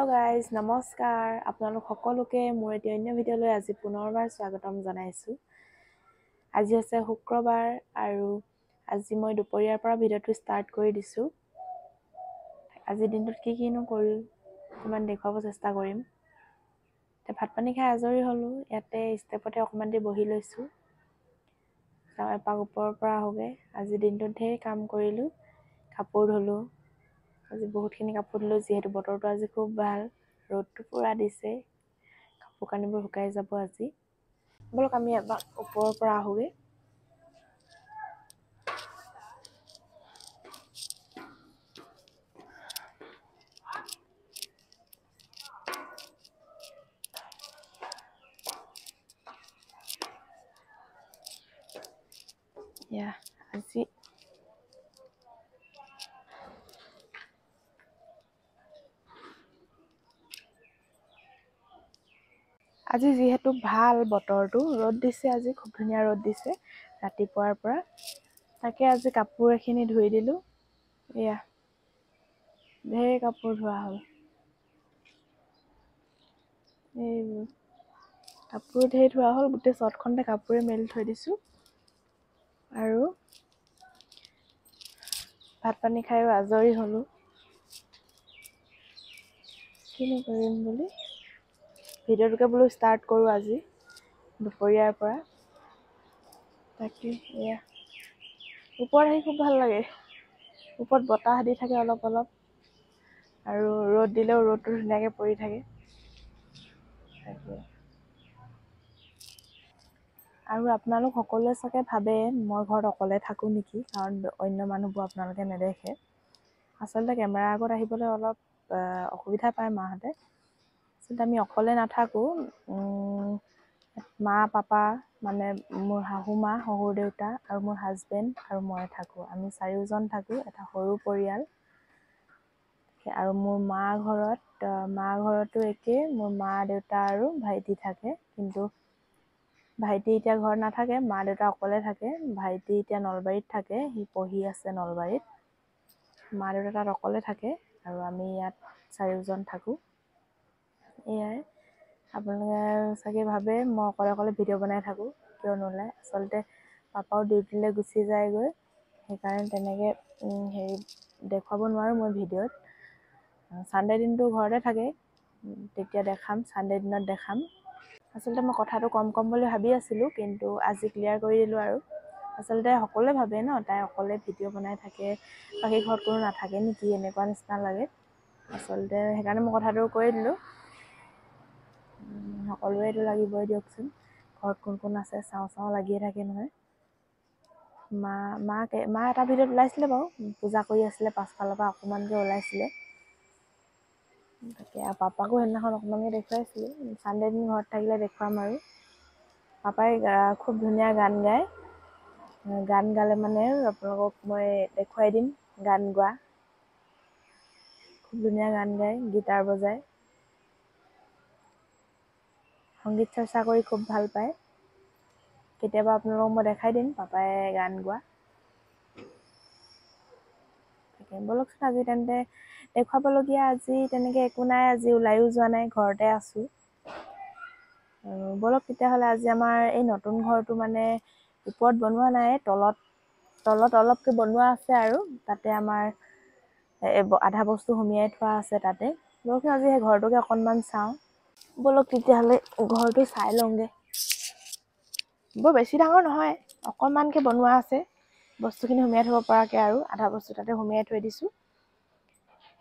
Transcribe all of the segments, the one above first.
Guys নমস্কাৰ আপোনালোক সকলোকে মোৰ এটি অন্য ভিডিঅ'লৈ আজি পুনৰবাৰ স্বাগতম জনাইছোঁ। আজি হৈছে শুক্ৰবাৰ আৰু আজি মই দুপৰীয়াৰ পৰা ভিডিঅ'টো ষ্টাৰ্ট কৰি দিছোঁ। আজিৰ দিনটোত কিনো কৰিম অকণমান দেখুৱাব চেষ্টা কৰিম। ভাত পানী খাই আজৰি হ'লোঁ, ইয়াতে ষ্টেপতে অকণমান দেৰি বহি লৈছোঁ। এপাক ওপৰৰ পৰা আহোঁগৈ। আজিৰ দিনটোত ঢেৰ কাম কৰিলোঁ, কাপোৰ ধুলোঁ। আজি বহুতখিনি কাপোৰ ধুলোঁ যিহেতু বতৰটো আজি খুব ভাল, ৰ'দটো পুৰা দিছে, কাপোৰ কানিবোৰ শুকাই যাব আজি। ব'লক আমি এবাৰ ওপৰৰ পৰা আহোঁগৈ। আজি যিহেতু ভাল বতৰটো, ৰ'দ দিছে, আজি খুব ধুনীয়া ৰ'দ দিছে ৰাতিপুৱাৰ পৰা। তাকে আজি কাপোৰ এখিনি ধুই দিলোঁ। ঢেৰ কাপোৰ ধোৱা হ'ল। এইবোৰ কাপোৰ ঢেৰ ধোৱা হ'ল, গোটেই চটখনতে কাপোৰে মেলি থৈ দিছোঁ। আৰু ভাত পানী খাইও আজৰি হ'লোঁ। কিনো কৰিম বুলি ভিডিঅ'টোকে বোলো ষ্টাৰ্ট কৰোঁ আজি দুপৰীয়াৰ পৰা। তাকে ওপৰত আহি খুব ভাল লাগে। ওপৰত বতাহ দি থাকে অলপ অলপ, আৰু ৰ'দ দিলেও ৰ'দটো ধুনীয়াকৈ পৰি থাকে। তাকে আৰু আপোনালোক সকলোৱে চাগে ভাবে মই ঘৰত অকলে থাকোঁ নেকি, কাৰণ অন্য মানুহবোৰ আপোনালোকে নেদেখে। আচলতে কেমেৰাৰ আগত আহিবলৈ অলপ অসুবিধা পায় মাহঁতে। আচলতে আমি অকলে নাথাকোঁ। মা পাপা মানে মোৰ শাহু মা, শহুৰ দেউতা আৰু মোৰ হাজবেণ্ড আৰু মই থাকোঁ। আমি চাৰিওজন থাকোঁ, এটা সৰু পৰিয়াল। আৰু মোৰ মা ঘৰতো একেই, মোৰ মা দেউতা আৰু ভাইটি থাকে। কিন্তু ভাইটি এতিয়া ঘৰত নাথাকে, মা দেউতা অকলে থাকে। ভাইটি এতিয়া নলবাৰীত থাকে, সি পঢ়ি আছে নলবাৰীত। মা দেউতা তাত অকলে থাকে আৰু আমি ইয়াত চাৰিওজন থাকোঁ। এয়াই, আপোনালোকে চাগে ভাবে মই অকলে অকলে ভিডিঅ' বনাই থাকোঁ, কিয় নোলায়। আচলতে পাপাও ডিউটিলৈ গুচি যায়গৈ, সেইকাৰণে তেনেকৈ দেখুৱাব নোৱাৰোঁ মই ভিডিঅ'ত। ছানডে দিনটো ঘৰতে থাকে, তেতিয়া দেখাম, ছানডে দিনত দেখাম। আচলতে মই কথাটো কম বুলি ভাবি আছিলোঁ, কিন্তু আজি ক্লিয়াৰ কৰি দিলোঁ। আৰু আচলতে সকলোৱে ভাবে ন, তাই অকলে ভিডিঅ' বনাই থাকে, বাকী ঘৰত কোনো নাথাকে নেকি, এনেকুৱা নিচিনা লাগে। আচলতে সেইকাৰণে মই কথাটো কৈ দিলোঁ। সকলোৱেতো লাগিবই দিয়কচোন, ঘৰত কোন কোন আছে চাওঁ লাগিয়ে থাকে নহয়। মা এটা ভিডিঅ'ত ওলাইছিলে বাৰু, পূজা কৰি আছিলে পাছফালৰ পৰা অকণমানকৈ ওলাইছিলে। তাকে আৰু পাপাকো সেইদিনাখন অকণমানকৈ দেখুৱাইছিলোঁ। ছানডে দিন ঘৰত থাকিলে দেখুৱাম আৰু। পাপাই খুব ধুনীয়া গান গায়। গান গালে মানে আপোনালোকক মই দেখুৱাই দিম গান গোৱা। খুব ধুনীয়া গান গায়, গীটাৰ বজায়, সংগীত চৰ্চা কৰি খুব ভাল পায়। কেতিয়াবা আপোনালোকক মই দেখাই দিম পাপাই গান গোৱা। তাকে ব'লকচোন আজি তেন্তে দেখুৱাবলগীয়া আজি তেনেকৈ একো নাই। আজি ওলায়ো যোৱা নাই, ঘৰতে আছোঁ। ব'লক তেতিয়াহ'লে আজি আমাৰ এই নতুন ঘৰটো মানে ওপৰত বনোৱা নাই, তলত অলপকৈ বনোৱা আছে। আৰু তাতে আমাৰ আধা বস্তু সুমিয়াই থোৱা আছে তাতে। ব'লকচোন আজি সেই ঘৰটোকে অকণমান চাওঁ। ব'লক তেতিয়াহ'লে ঘৰটো চাই লওঁগৈ। বৰ বেছি ডাঙৰ নহয়, অকণমানকৈ বনোৱা আছে, বস্তুখিনি সুমিয়াই থ'ব পৰাকৈ। আৰু আধা বস্তু তাতে সুমিয়াই থৈ দিছোঁ।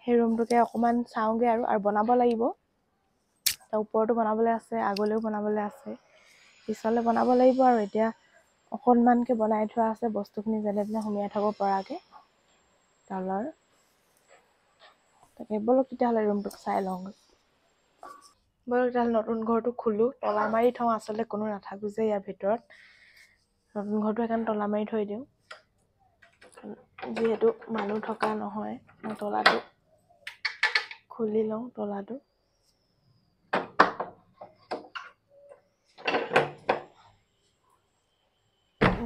সেই ৰুমটোকে অকণমান চাওঁগৈ আৰু বনাব লাগিব। তাৰ ওপৰতো বনাবলৈ আছে, আগলৈও বনাবলৈ আছে, পিছলৈ বনাব লাগিব। আৰু এতিয়া অকণমানকৈ বনাই থোৱা আছে, বস্তুখিনি যেনে তেনে সুমিয়াই থ'ব পৰাকৈ তলৰ। তাকে ব'লক তেতিয়াহ'লে ৰুমটোক চাই লওঁগৈ। ব'লক তেতিয়াহ'লে নতুন ঘৰটো খোলোঁ, তলা মাৰি থওঁ। আচলতে কোনো নাথাকোঁ যে ইয়াৰ ভিতৰত, নতুন ঘৰটো সেইকাৰণে তলা মাৰি থৈ দিওঁ। যিহেতু মানুহ থকা নহয়, মই তলাটো খুলি লওঁ। তলাটো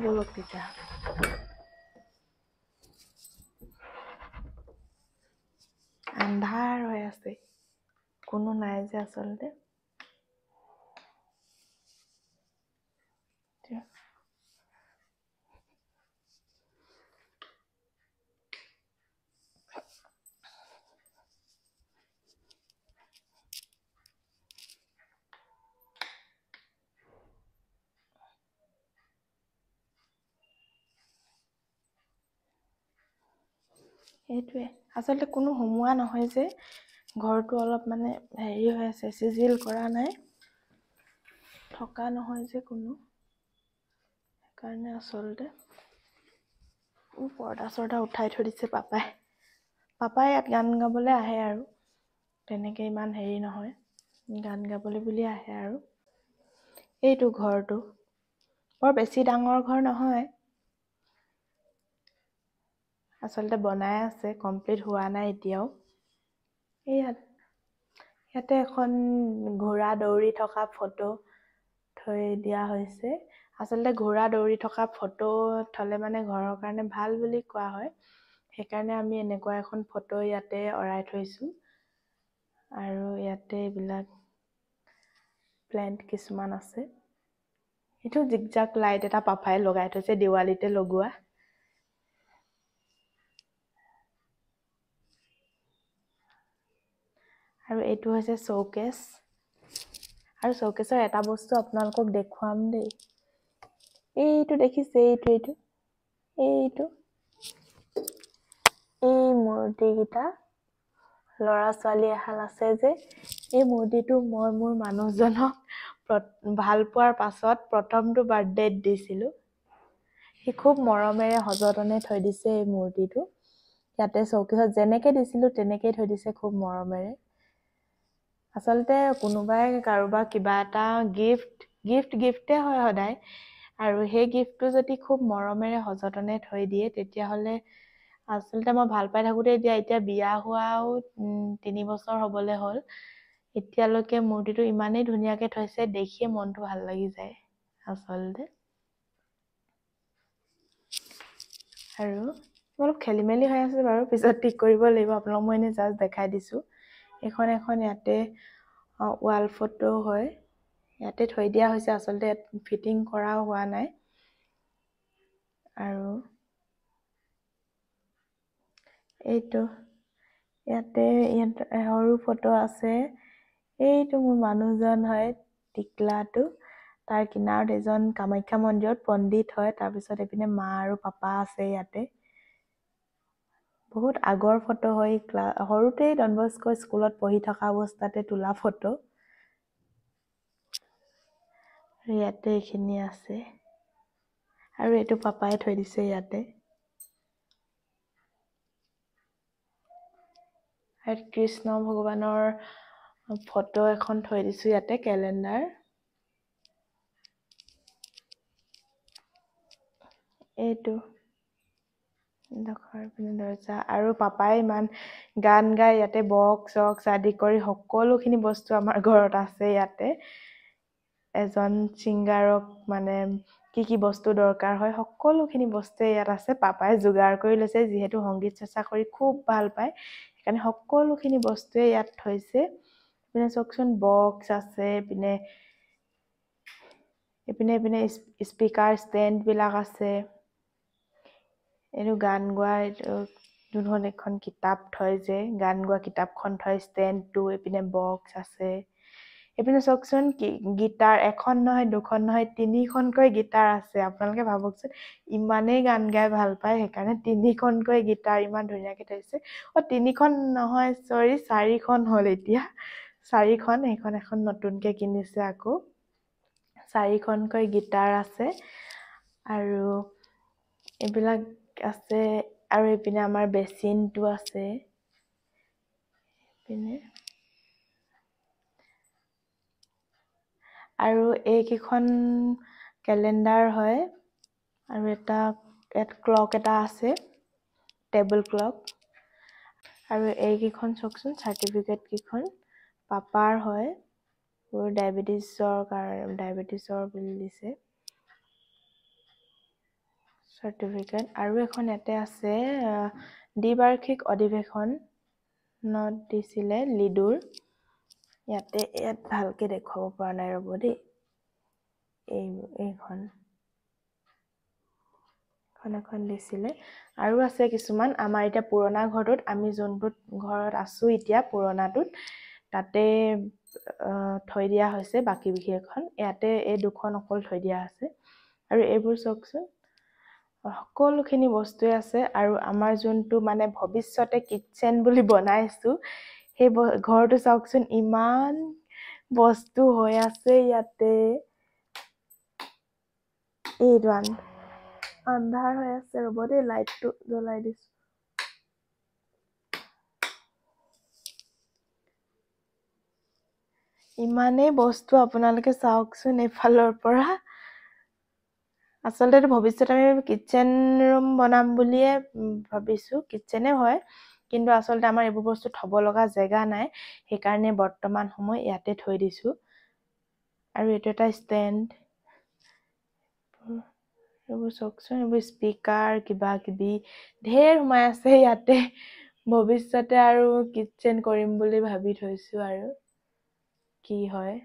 ব'লক তেতিয়াহ'লে। আন্ধাৰ হৈ আছে, কোনো নাই যে আচলতে এইটোৱে আচলতে কোনো সোমোৱা নহয় যে ঘৰটো অলপ মানে হেৰি হৈ আছে চিজিল কৰা নাই থকা নহয় যে কোনো সেইকাৰণে আচলতে পৰ্দা চৰ্দা উঠাই থৈ দিছে পাপাই ইয়াত গান গাবলৈ আহে আৰু তেনেকে ইমান হেৰি নহয় গান গাবলৈ বুলি আহে আৰু এইটো ঘৰটো বৰ বেছি ডাঙৰ ঘৰ নহয় আচলতে বনাই আছে কমপ্লিট হোৱা নাই এতিয়াও ইয়াতে এখন ঘোঁৰা দৌৰি থকা ফটো থৈ দিয়া হৈছে আচলতে ঘোঁৰা দৌৰি থকা ফটো থলে মানে ঘৰৰ কাৰণে ভাল বুলি কোৱা হয় সেইকাৰণে আমি এনেকুৱা এখন ফটো ইয়াতে অৰাই থৈছো আৰু ইয়াতে এইবিলাক প্লেন্ট কিছুমান আছে এইটো জিগজাক লাইট এটা পাপাই লগাই থৈছে দিৱালীতে লগোৱা আৰু এইটো হৈছে শোকেছ আৰু শোকেছৰ এটা বস্তু আপোনালোকক দেখুৱাম দেই এইটো দেখিছে এইটো এই মূৰ্তিকেইটা ল'ৰা ছোৱালী এহাল আছে যে এই মূৰ্তিটো মই মোৰ মানুহজনক ভাল পোৱাৰ পাছত প্ৰথমটো বাৰ্থডেত দিছিলো সি খুব মৰমেৰে সযতনে থৈ দিছে এই মূৰ্তিটো ইয়াতে চৌকেছত যেনেকে দিছিলো তেনেকেই থৈ দিছে খুব মৰমেৰে আচলতে কোনোবাই কাৰোবাক কিবা এটা গিফ্টে হয় সদায় আৰু সেই গিফ্টটো যদি খুব মৰমেৰে সযতনে থৈ দিয়ে তেতিয়াহ'লে আচলতে মই ভাল পাই থাকোতে এতিয়া বিয়া হোৱাও 3 বছৰ হ'বলে হ'ল এতিয়ালৈকে মূৰ্তিটো ইমানেই ধুনীয়াকে থৈছে দেখিয়ে মনটো ভাল লাগি যায় আচলতে আৰু অলপ খেলি মেলি হৈ আছে বাৰু পিছত ঠিক কৰিব লাগিব আপোনালোক মই এনে জাষ্ট দেখাই দিছো এখন ইয়াতে ৱাল ফটো হয় ইয়াতে থৈ দিয়া হৈছে আচলতে ফিটিং কৰা হোৱা নাই আৰু এইটো ইয়াতে সৰু ফটো আছে এইটো মোৰ মানুহজন হয় টিকলাটো তাৰ কিনাৰত এজন কামাখ্যা মন্দিৰত পণ্ডিত হয় তাৰপিছত এপিনে মা আৰু পাপা আছে ইয়াতে বহুত আগৰ ফটো হয় সৰুতেই ডন বস্কো স্কুলত পঢ়ি থকা অৱস্থাতে তোলা ফটো ইয়াতে এইখিনি আছে আৰু এইটো পাপাই থৈ দিছে ইয়াতে আৰু কৃষ্ণ ভগৱানৰ ফটো এখন থৈ দিছো ইয়াতে কেলেণ্ডাৰ এইটো দৰ্জা আৰু পাপাই ইমান গান গাই ইয়াতে বক্স আদি কৰি সকলোখিনি বস্তু আমাৰ ঘৰত আছে ইয়াতে এজন ছিংগাৰক মানে কি বস্তু দৰকাৰ হয় সকলোখিনি বস্তু ইয়াত আছে পাপাই যোগাৰ কৰি লৈছে যিহেতু সংগীত চৰ্চা কৰি খুব ভাল পায় সেইকাৰণে সকলোখিনি বস্তুৱে ইয়াত থৈছে পিনে চকচোন বক্স আছে পিনে স্পিকাৰ ষ্টেণ্ড বিলাক আছে এইটো গান গোৱা যোনখন এখন কিতাপ থয় যে গান গোৱা কিতাপখন থয় ষ্টেণ্ডটো এইপিনে বক্স আছে এইপিনে চকচোন গিটাৰ এখন নহয় দুখন নহয় 3খনকৈ গিটাৰ আছে আপোনালোকে ভাবকচোন ইমানেই গান গাই ভাল পায় সেইকাৰণে 3খনকৈ গিটাৰ ইমান ধুনীয়াকে থৈছে 3খন নহয় সৰি 4খন হ'ল এতিয়া 4খন এইখন এখন নতুনকে কিনিছে আকৌ 4খনকৈ গিটাৰ আছে আৰু এইবিলাক আছে আৰু এইপিনে আমাৰ বেচিনটো আছে পিনে আৰু এইকেইখন কেলেণ্ডাৰ হয় আৰু ইয়াত ক্লক এটা আছে টেবুল ক্লক আৰু এইকেইখন চকচোন চাৰ্টিফিকেট কেইখন পাপাৰ হয় ডায়েবেটিছৰ বুলি দিছে চাৰ্টিফিকেট আৰু এখন ইয়াতে আছে দ্বিবাৰ্ষিক অধিৱেশনত দিছিলে লিডুৰ ইয়াত ভালকে দেখুৱাব পৰা নাই ৰ'ব দেই এইখন এখন দিছিলে আৰু আছে কিছুমান আমাৰ এতিয়া পুৰণা ঘৰটোত আমি যোনটোত ঘৰত আছো এতিয়া পুৰণাটোত তাতে থৈ দিয়া হৈছে বাকী বিশেষখন ইয়াতে এই দুখন অকল থৈ দিয়া আছে আৰু এইবোৰ চাওকচোন সকলোখিনি বস্তুৱে আছে আৰু আমাৰ যোনটো মানে ভৱিষ্যতে কিটচেন বুলি বনাইছো সেই ঘৰটো চাওকচোন ইমান বস্তু হৈ আছে ইয়াতে এইটো আন্ধাৰ হৈ আছে ৰ'ব দেই লাইটটো জ্বলাই দিছো ইমানেই বস্তু আপোনালোকে চাওকচোন এইফালৰ পৰা আচলতে ভৱিষ্যতে আমি কিটচেন ৰুম বনাম বুলিয়ে ভাবিছো কিটচেনে হয় কিন্তু আচলতে আমাৰ এইবোৰ বস্তু থব লগা জেগা নাই সেইকাৰণে বৰ্তমান সময় ইয়াতে থৈ দিছো আৰু এইটো এটা ষ্টেণ্ড এইবোৰ চাওকচোন এইবোৰ স্পিকাৰ কিবা কিবি ঢেৰ সোমাই আছে ইয়াতে ভৱিষ্যতে আৰু কিটচেন কৰিম বুলি ভাবি থৈছো আৰু কি হয়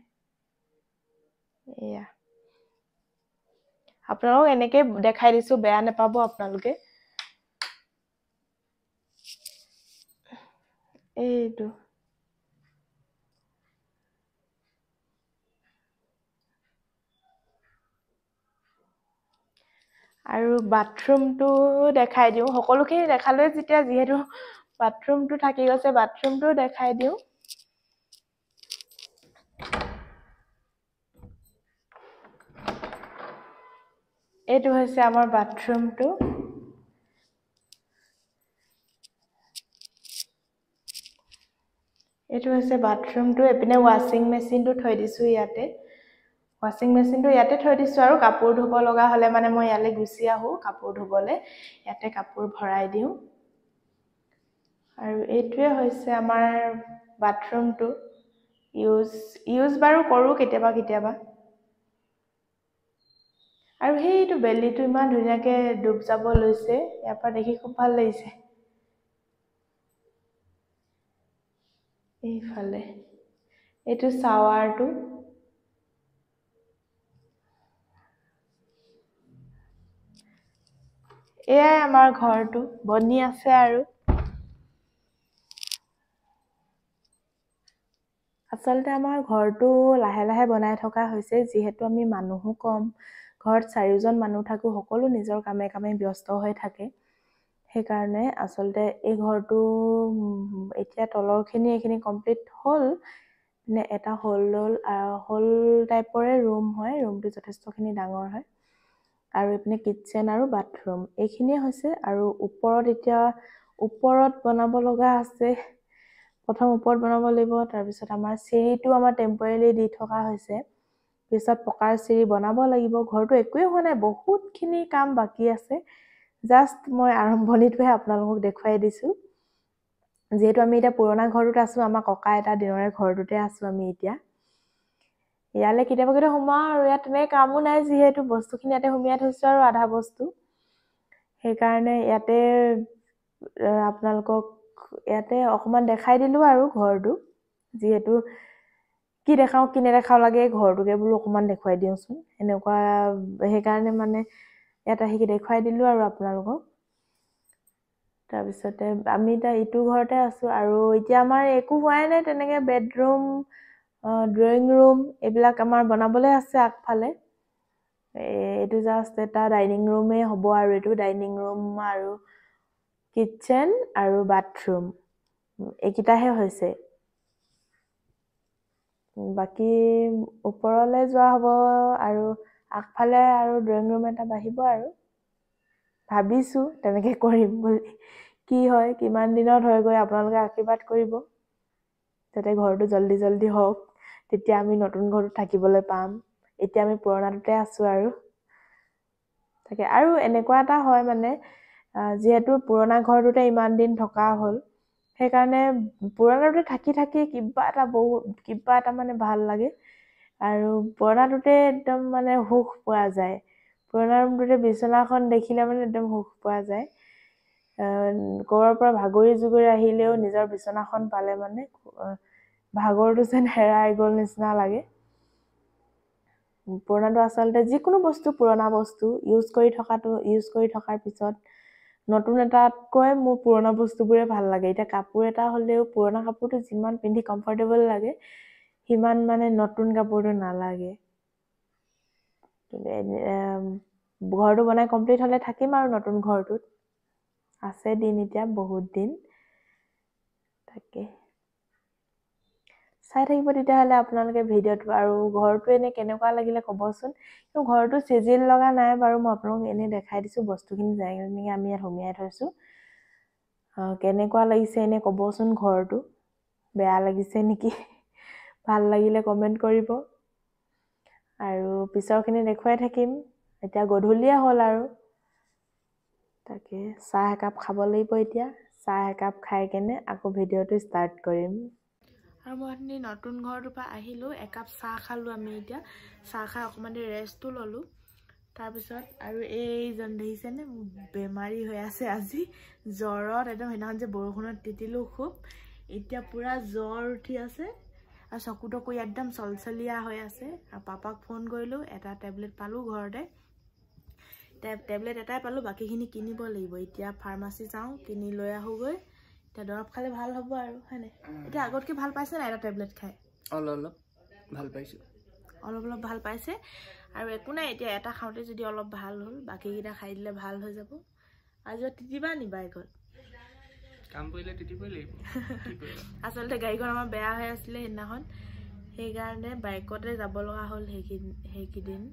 এয়া আপোনালোকক এনেকে দেখাই দিছো বেয়া নাপাব আপোনালোকে এইটো আৰু বাথৰুমটো দেখাই দিওঁ সকলোখিনি দেখালৈ যেতিয়া যিহেতু বাথৰুমটো থাকি গৈছে বাথৰুমটো দেখাই দিওঁ এইটো হৈছে আমাৰ বাথৰুমটো এইটো হৈছে বাথৰুমটো এপিনে ৱাশ্বিং মেচিনটো থৈ দিছো ইয়াতে ৱাশ্বিং মেচিনটো ইয়াতে থৈ দিছো আৰু কাপোৰ ধুব লগা হলে মানে মই ইয়ালে গুচি আহো কাপোৰ ধুবলে ইয়াতে কাপোৰ ভৰাই দিওঁ আৰু এইটোৱে হৈছে আমাৰ বাথৰুমটো ইউজ বাৰু কৰো কেতিয়াবা আৰু সেইটো বেলিটো ইমান ধুনীয়াকে ডুব যাব লৈছে ইয়াৰ পৰা দেখি খুব ভাল লাগিছে এইফালে এইটো শাৱাৰটো এয়াই আমাৰ ঘৰটো বনি আছে আৰু আচলতে আমাৰ ঘৰটো লাহে লাহে বনাই থকা হৈছে যিহেতু আমি মানুহো কম ঘৰত 4জন মানুহ থাকো সকলো নিজৰ কামে কামে ব্যস্ত হৈ থাকে সেইকাৰণে আচলতে এই ঘৰটো এতিয়া তলৰখিনি এইখিনি কমপ্লিট হ'ল মানে এটা হোল টাইপৰে ৰুম হয় ৰুমটো যথেষ্টখিনি ডাঙৰ হয় আৰু এইপিনে কিটচেন আৰু বাথৰুম এইখিনিয়ে হৈছে আৰু ওপৰত বনাব লগা আছে প্ৰথম ওপৰত বনাব লাগিব তাৰপিছত আমাৰ চিৰিটো আমাৰ টেম্পৰেলি দি থকা হৈছে পিছত পকাৰ চিৰি বনাব লাগিব ঘৰটো একোৱে হোৱা নাই বহুতখিনি কাম বাকী আছে জাষ্ট মই আৰম্ভণিটোহে আপোনালোকক দেখুৱাই দিছো যিহেতু আমি এতিয়া পুৰণা ঘৰটোত আছো আমাৰ ককা এটা দিনৰে ঘৰটোতে আছো আমি এতিয়া ইয়ালে কেতিয়াবা সোমাও আৰু ইয়াত তেনেকৈ কামো নাই যিহেতু বস্তুখিনি ইয়াতে সুমিয়াই থৈছো আৰু আধা বস্তু সেইকাৰণে ইয়াতে আপোনালোকক ইয়াতে অকমান দেখাই দিলো আৰু ঘৰটো যিহেতু কি দেখাও কি নেদেখাও লাগে ঘৰটোকে বোলো অকমান দেখুৱাই দিওঁচোন এনেকুৱা সেইকাৰণে মানে ইয়াত আহি দেখুৱাই দিলো আৰু আপোনালোকক তাৰপিছতে আমি এতিয়া ইটো ঘৰতে আছো আৰু এতিয়া আমাৰ একো হোৱাই নাই তেনেকে বেডৰুম ড্ৰয়িং ৰুম এইবিলাক আমাৰ বনাবলৈ আছে আগফালে এইটো জাষ্ট এটা ডাইনিং ৰুমেই হ'ব আৰু এইটো ডাইনিং ৰুম আৰু কিটচেন আৰু বাথৰুম এইকেইটাহে হৈছে বাকী ওপৰলৈ যোৱা হ'ব আৰু আগফালে আৰু ড্ৰয়িং ৰুম এটা বাঢ়িব আৰু ভাবিছো তেনেকে কৰিম বুলি কি হয় কিমান দিনত হৈ গৈ আপোনালোকে আশীৰ্বাদ কৰিব যাতে ঘৰটো জল্দি হওক তেতিয়া আমি নতুন ঘৰটো থাকিবলৈ পাম এতিয়া আমি পুৰণাটোতে আছো আৰু তাকে আৰু এনেকুৱা এটা হয় মানে যিহেতু পুৰণা ঘৰটোতে ইমান দিন থকা হ'ল সেইকাৰণে পুৰণাটোতে থাকি কিবা এটা মানে ভাল লাগে আৰু পুৰণাটোতে একদম মানে সুখ পোৱা যায় পুৰণা ৰুমটোতে বিচনাখন দেখিলে মানে একদম সুখ পোৱা যায় ক'ৰবাৰ পৰা ভাগৰি জুগৰি আহিলেও নিজৰ বিচনাখন পালে মানে ভাগৰটো যেন হেৰাই গ'ল নিচিনা লাগে। পুৰণাটো আচলতে যিকোনো বস্তু পুৰণা বস্তু ইউজ কৰি থকাৰ পিছত নতুন এটাতকৈ মোৰ পুৰণা বস্তুবোৰে ভাল লাগে। এতিয়া কাপোৰ এটা হ'লেও পুৰণা কাপোৰটো যিমান পিন্ধি কমফৰ্টেবল লাগে সিমান মানে নতুন কাপোৰটো নালাগে। ঘৰটো বনাই কমপ্লিট হ'লে থাকিম আৰু নতুন ঘৰটোত। আছে দিন এতিয়া বহুত দিন। তাকে চাই থাকিব তেতিয়াহ'লে আপোনালোকে ভিডিঅ'টো। আৰু ঘৰটো এনে কেনেকুৱা লাগিলে ক'বচোন। ঘৰটো চিজিল লগা নাই বাৰু, মই আপোনালোকক এনেই দেখাই দিছোঁ বস্তুখিনি যেনেকৈ আমি ইয়াত সুমিয়াই থৈছোঁ। কেনেকুৱা লাগিছে এনে ক'বচোন ঘৰটো। বেয়া লাগিছে নেকি? ভাল লাগিলে কমেণ্ট কৰিব। আৰু পিছৰখিনি দেখুৱাই থাকিম। এতিয়া গধূলিয়ে হ'ল আৰু। তাকে চাহ একাপ খাব লাগিব এতিয়া। চাহ একাপ খাই কেনে আকৌ ভিডিঅ'টো ষ্টাৰ্ট কৰিম। আৰু মই অথনি নতুন ঘৰটোৰ পৰা আহিলোঁ, একাপ চাহ খালোঁ আমি এতিয়া। চাহ খাই অকণমান দেৰি ৰেষ্টটো ল'লোঁ। তাৰপিছত আৰু এইজন দেখিছেনে বেমাৰী হৈ আছে আজি জ্বৰত। একদম সেইদিনাখন যে বৰষুণত তিতিলোঁ খুব, এতিয়া পূৰা জ্বৰ উঠি আছে আৰু চকু তকু একদম চলচলীয়া হৈ আছে। আৰু পাপাক ফোন কৰিলোঁ, এটা টেবলেট পালোঁ ঘৰতে। টেবলেট এটাই পালোঁ, বাকীখিনি কিনিব লাগিব। এতিয়া ফাৰ্মাচী যাওঁ, কিনি লৈ আহোঁগৈ। এতিয়া দৰৱ খালে ভাল হ'ব আৰু, হয়নে? এতিয়া আগতকৈ ভাল পাইছে নাই এটা টেবলেট খাই? অলপ ভাল পাইছোঁ। অলপ ভাল পাইছে। আৰু একো নাই, এতিয়া এটা খাওঁতে যদি অলপ ভাল হ'ল, বাকীকেইটা খাই দিলে ভাল হৈ যাব। আজি তিতিবা নি বাইকত? কাম কৰিলে তিতিবই লাগিব। আচলতে গাড়ীখন আমাৰ বেয়া হৈ আছিলে সেইদিনাখন, সেইকাৰণে বাইকতে যাব লগা হ'ল সেইকেইদিন।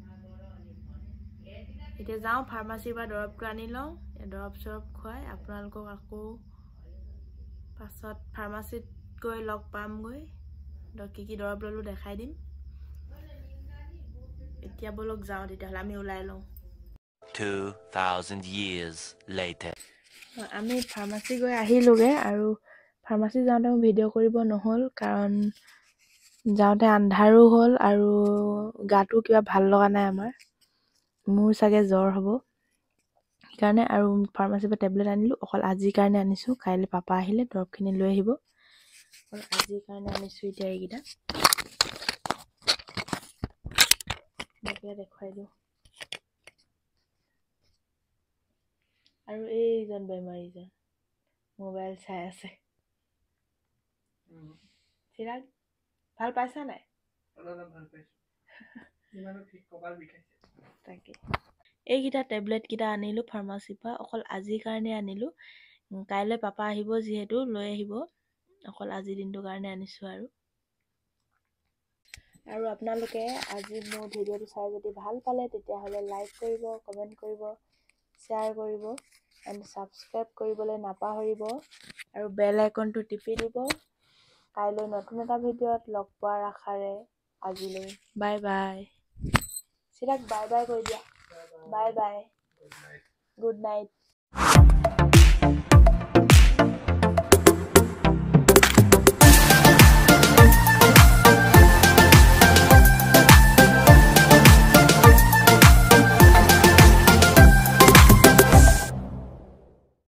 এতিয়া যাওঁ ফাৰ্মাচীৰ পৰা দৰৱটো আনি লওঁ। দৰৱ চৰৱ খুৱাই আপোনালোকক আকৌ পাছত ফাৰ্মাচীত গৈ লগ পামগৈ। কি কি দৰৱ ল'লোঁ দেখাই দিম। এতিয়া বলক যাওঁ তেতিয়াহ'লে, আমি ওলাই লওঁ। 2000 years later. আমি ফাৰ্মাচী গৈ আহিলোঁগৈ। আৰু ফাৰ্মাচী যাওঁতে মোৰ ভিডিঅ' কৰিব নহ'ল, কাৰণ যাওঁতে আন্ধাৰো হ'ল আৰু গাটো কিবা ভাল লগা নাই আমাৰ। মোৰ চাগে জ্বৰ হ'ব সেইকাৰণে। আৰু ফাৰ্মাচীৰ পৰা টেবলেট আনিলোঁ, অকল আজিৰ কাৰণে আনিছোঁ। কাইলৈ পাপা আহিলে দৰৱখিনি লৈ আহিব। আৰু আজিৰ কাৰণে আনিছোঁ এতিয়া এইকেইটা। দেখুৱাই দিওঁ। আৰু এইজন বেমাৰীজন মোবাইল চাই আছে। চিৰাগ ভাল পাইছা নাই? অলপ ভাল পাইছোঁ। ইমানো ঠিক কঁকাল বিষাইছে। তাকে এইকেইটা টেবলেটকেইটা আনিলোঁ ফাৰ্মাচীৰ পৰা, অকল আজিৰ কাৰণে আনিলোঁ। কাইলৈ পাপা আহিব যিহেতু লৈ আহিব। অকল আজিৰ দিনটোৰ কাৰণে আনিছোঁ। আৰু আপোনালোকে আজি মোৰ ভিডিঅ'টো চাই যদি ভাল পালে তেতিয়াহ'লে লাইক কৰিব, কমেণ্ট কৰিব, শ্বেয়াৰ কৰিব এণ্ড ছাবস্ক্ৰাইব কৰিবলৈ নাপাহৰিব। আৰু বেল আইকনটো টিপি দিব। কাইলৈ নতুন এটা ভিডিঅ'ত লগ পোৱাৰ আশাৰে আজিলৈ bye bye. Chirac bye bye কৈ দিয়া। Bye bye, good night.